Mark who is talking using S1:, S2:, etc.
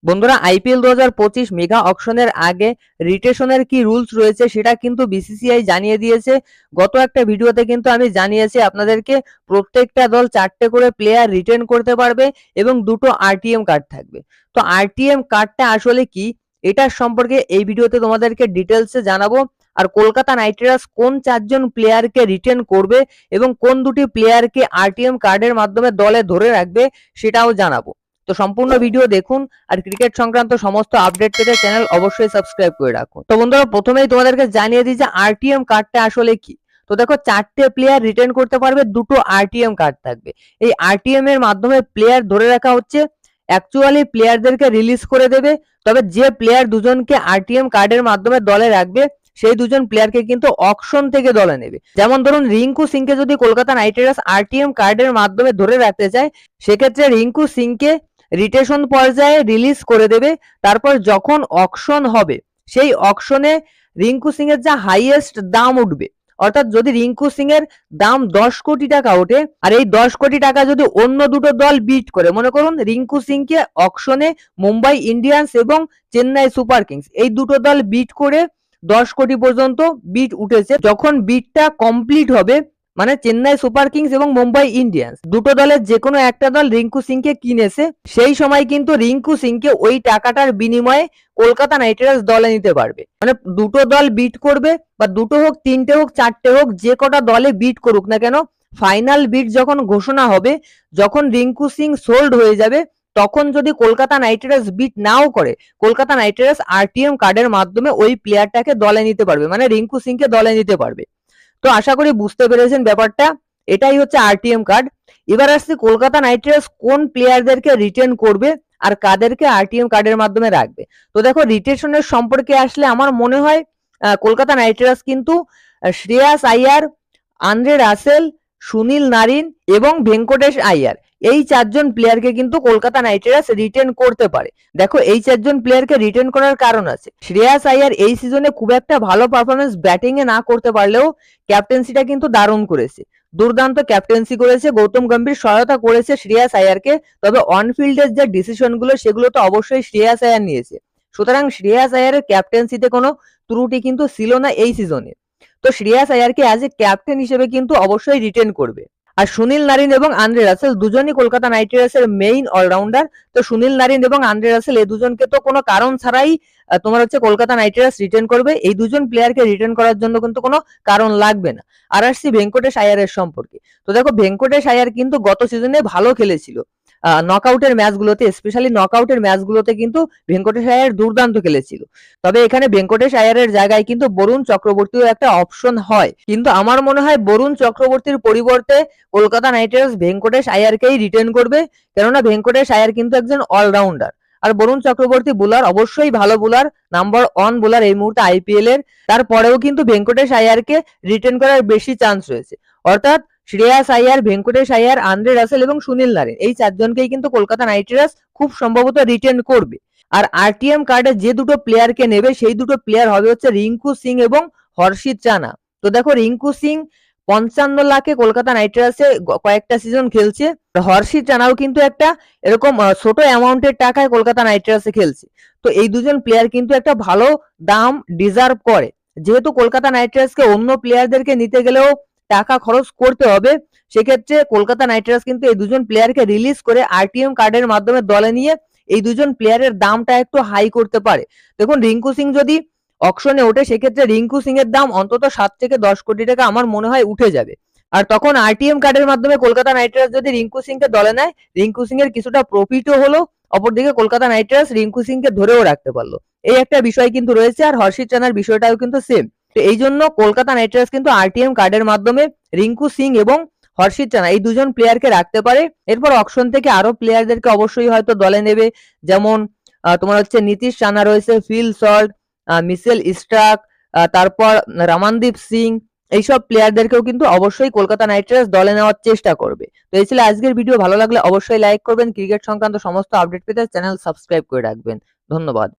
S1: বন্ধুরা, IPL 2025 mega অকশনের আগে রিটেশনের কি রুলস রয়েছে সেটা কিন্তু বিসিসিআই জানিয়ে দিয়েছে। গত একটা ভিডিওতে কিন্তু আমি জানিয়েছি আপনাদেরকে প্রত্যেকটা দল 4টে করে প্লেয়ার রিটেন করতে পারবে এবং 2টো আরটিএম কার্ড থাকবে। তো আরটিএম কার্ডটা আসলে কি, এটার সম্পর্কে এই ভিডিওতে তোমাদেরকে ডিটেলসে জানাবো। আর কলকাতা নাইট রাইডার্স কোন 4জন প্লেয়ারকে রিটেন করবে এবং কোন দুটি প্লেয়ারকে আরটিএম কার্ডের মাধ্যমে দলে ধরে রাখবে সেটাও জানাবো। তো সম্পূর্ণ ভিডিও দেখুন আর ক্রিকেট সংক্রান্ত সমস্ত আপডেট পেতে চ্যানেল অবশ্যই সাবস্ক্রাইব করে রাখুন। তো বন্ধুরা, প্রথমেই তোমাদেরকে জানিয়ে দিই যে আরটিএম কার্ডটা আসলে কি। তো দেখো, 4টে প্লেয়ার রিটেন করতে পারবে, 2টো আরটিএম কার্ড থাকবে। এই আরটিএম এর মাধ্যমে প্লেয়ার ধরে রাখা হচ্ছে, অ্যাকচুয়ালি প্লেয়ারদেরকে রিলিজ করে দেবে। তবে যে প্লেয়ার দুজনকে আরটিএম কার্ডের মাধ্যমে দলে রাখবে সেই দুজন প্লেয়ারকে কিন্তু অকশন থেকে দলে নেবে। যেমন ধরুন, রিঙ্কু সিংকে যদি কলকাতা নাইট রাইডার্স আরটিএম কার্ডের মাধ্যমে ধরে রাখতে চায়, সেক্ষেত্রে রিঙ্কু সিংকে রিটেশন পর্যায়ে রিলিজ করে দেবে। তারপর যখন অকশন হবে, সেই অকশনে রিঙ্কু সিং এর যা হাইয়েস্ট দাম উঠবে, অর্থাৎ যদি রিঙ্কু সিং এর দাম 10 কোটি টাকা ওঠে আর এই 10 কোটি টাকা যদি অন্য দুটো দল বিট করে, মনে করুন রিঙ্কু সিংকে অকশনে মুম্বাই ইন্ডিয়ান্স এবং চেন্নাই সুপার কিংস এই দুটো দল বিট করে 10 কোটি পর্যন্ত বিট উঠেছে, যখন বিটটা কমপ্লিট হবে, মানে চেন্নাই সুপার কিংস এবং মুম্বাই ইন্ডিয়ান্স দুটো দলের যে কোনো একটা দল রিঙ্কু সিংকে কিনেছে, সেই সময় কিন্তু রিঙ্কু সিংকে ওই টাকাটার বিনিময়ে কলকাতা নাইট রাইডার্স দলে নিতে পারবে। মানে দুটো দল বিট করবে, বা দুটো হোক, 3টে হোক, 4টে হোক, যে কটা দলে বিট করুক না কেন, ফাইনাল বিট যখন ঘোষণা হবে, যখন রিঙ্কু সিং সোল্ড হয়ে যাবে, তখন যদি কলকাতা নাইট রাইডার্স বিট নাও করে, কলকাতা নাইট রাইডার্স আরটিএম কার্ডের মাধ্যমে ওই প্লেয়ারটাকে দলে নিতে পারবে, মানে রিঙ্কু সিংকে দলে নিতে পারবে। তো আশা করি বুঝতে পেরেছেন ব্যাপারটা। এটাই হচ্ছে আরটিএম কার্ড। এবার আসছে কলকাতা নাইট রাইডার্স কোন প্লেয়ারদেরকে রিটেন করবে আর কাদেরকে আরটিএম কার্ডের মাধ্যমে রাখবে। তো দেখো, রিটেশনের সম্পর্কে আসলে আমার মনে হয় কলকাতা নাইট রাইডার্স কিন্তু শ্রেয়াস আইয়ার, আন্দ্রে রাসেল, সুনীল নারিন এবং ভেঙ্কটেশ আইয়ার এই 4জন প্লেয়ারকে কিন্তু কলকাতা নাইট রাইডার্স রিটেন করতে পারে। দেখো, এই 4জন প্লেয়ারকে রিটেন করার কারণ আছে। শ্রেয়াস আইয়ার এই সিজনে খুব একটা ভালো পারফরমেন্স ব্যাটিং এ না করতে পারলেও ক্যাপ্টেন্সিটা কিন্তু দারুণ করেছে, দুর্দান্ত ক্যাপ্টেন্সি করেছে। গৌতম গম্ভীর সহায়তা করেছে শ্রেয়াস আইয়ারকে, তবে অন ফিল্ডের যে ডিসিশন গুলো সেগুলো তো অবশ্যই শ্রেয়াস আইয়ার নিয়েছে। সুতরাং শ্রেয়াস আইয়ারের ক্যাপ্টেন্সিতে কোনো ত্রুটি কিন্তু ছিল না এই সিজনে। তো শ্রেয়াস আইয়ারকে অ্যাজ এ ক্যাপ্টেন হিসেবে কিন্তু অবশ্যই রিটেন করবে। আর সুনীল নারিন এবং আন্দ্রে রাসেল দুজনই কলকাতা নাইট রাইডার্সের মেইন অলরাউন্ডার। তো সুনীল নারিন এবং আন্দ্রে রাসেল এই দুজনকে তো কোনো কারণ ছাড়াই তোমার হচ্ছে কলকাতা নাইট রাইডার্স রিটেন করবে। এই দুজন প্লেয়ারকে রিটেন করার জন্য কিন্তু কোনো কারণ লাগবে না। আর আসছি ভেঙ্কটেশ আইয়ারের সম্পর্কে। তো দেখো, ভেঙ্কটেশ আইয়ার কিন্তু গত সিজনে ভালো খেলেছিল। নকআউটের ম্যাচগুলোতে, স্পেশালি নকআউটের ম্যাচগুলোতে কিন্তু ভেঙ্কটেশ আইয়ার দুর্দান্ত খেলেছিল। তবে এখানে ভেঙ্কটেশ আইয়ারের জায়গায় কিন্তু বরুণ চক্রবর্তীও একটা অপশন হয়, কিন্তু আমার মনে হয় বরুণ চক্রবর্তীর পরিবর্তে কলকাতা নাইট রাইডার্স ভেঙ্কটেশ আইয়ারকেই রিটেন করবে, কেননা ভেঙ্কটেশ আইয়ার কিন্তু একজন অলরাউন্ডার। আর বরুণ চক্রবর্তী বোলার, অবশ্যই ভালো বোলার, নাম্বার 1 বোলার এই মুহূর্তে আইপিএল এর। তারপরেও কিন্তু ভেঙ্কটেশ আইয়ারকে রিটেন করার বেশি চান্স রয়েছে। অর্থাৎ শ্রেয়াস আইয়ার, ভেঙ্কটেশ আইয়ার, আন্দ্রে রাসেল এবং সুনীল নারিন এই 4জনকেই কিন্তু কলকাতা নাইট রাইডার্স খুব সম্ভবত রিটেন করবে। আর আরটিএম কার্ডে যে দুটো প্লেয়ারকে নেবে সেই দুটো প্লেয়ার হবে হচ্ছে রিঙ্কু সিং এবং হর্ষিত রানা। তো দেখো, রিঙ্কু সিং 55 লাখে কলকাতা নাইট রাইডার্সে কয়েকটা সিজন খেলছে। হর্ষিত রানাও কিন্তু একটা এরকম ছোট অ্যামাউন্টের টাকায় কলকাতা নাইট রাইডার্সে খেলছে। তো এই দুজন প্লেয়ার কিন্তু একটা ভালো দাম ডিজার্ভ করে। যেহেতু কলকাতা নাইট রাইডার্সকে অন্য প্লেয়ারদেরকে নিতে গেলেও টাকা খরচ করতে হবে, সেক্ষেত্রে কলকাতা নাইট রাইডার্স কিন্তু এই দুজন প্লেয়ারকে রিলিজ করে আরটিএম কার্ডের মাধ্যমে দলে নিয়ে এই দুজন প্লেয়ারের দামটা একটু হাই করতে পারে। দেখুন, রিঙ্কু সিং যদি অকশনে ওঠে, সেক্ষেত্রে রিঙ্কু সিং এর দাম অন্তত 7 থেকে 10 কোটি টাকা আমার মনে হয় উঠে যাবে। আর তখন আরটিএম কার্ডের মাধ্যমে কলকাতা নাইট রাইডার্স যদি রিঙ্কু সিংকে দলে নেয়, রিঙ্কু সিং এর কিছুটা প্রফিটও হলো, অপরদিকে কলকাতা নাইট রাইডার্স রিঙ্কু সিংকে ধরেও রাখতে পারলো। এই একটা বিষয় কিন্তু রয়েছে। আর হর্ষিত রানার বিষয়টাও কিন্তু সেম। তো এই জন্য কলকাতা নাইট রাইডার্স কিন্তু আরটিএম কার্ডের মাধ্যমে রিঙ্কু সিং এবং হর্ষিত রানা এই দুজন প্লেয়ারকে রাখতে পারে। এরপর অকশন থেকে আরো প্লেয়ারদেরকে অবশ্যই হয়তো দলে নেবে, যেমন তোমার হচ্ছে নীতিশ রানা রয়েছে, ফিল সল্ট, মিচেল স্টার্ক, তারপর রমনদীপ সিং, এইসব প্লেয়ারদেরকেও কিন্তু অবশ্যই কলকাতা নাইট রাইডার্স দলে নেওয়ার চেষ্টা করবে। তো এই ছিল আজকের ভিডিও। ভালো লাগলে অবশ্যই লাইক করবেন। ক্রিকেট সংক্রান্ত সমস্ত আপডেট পেতে চ্যানেল সাবস্ক্রাইব করে রাখবেন। ধন্যবাদ।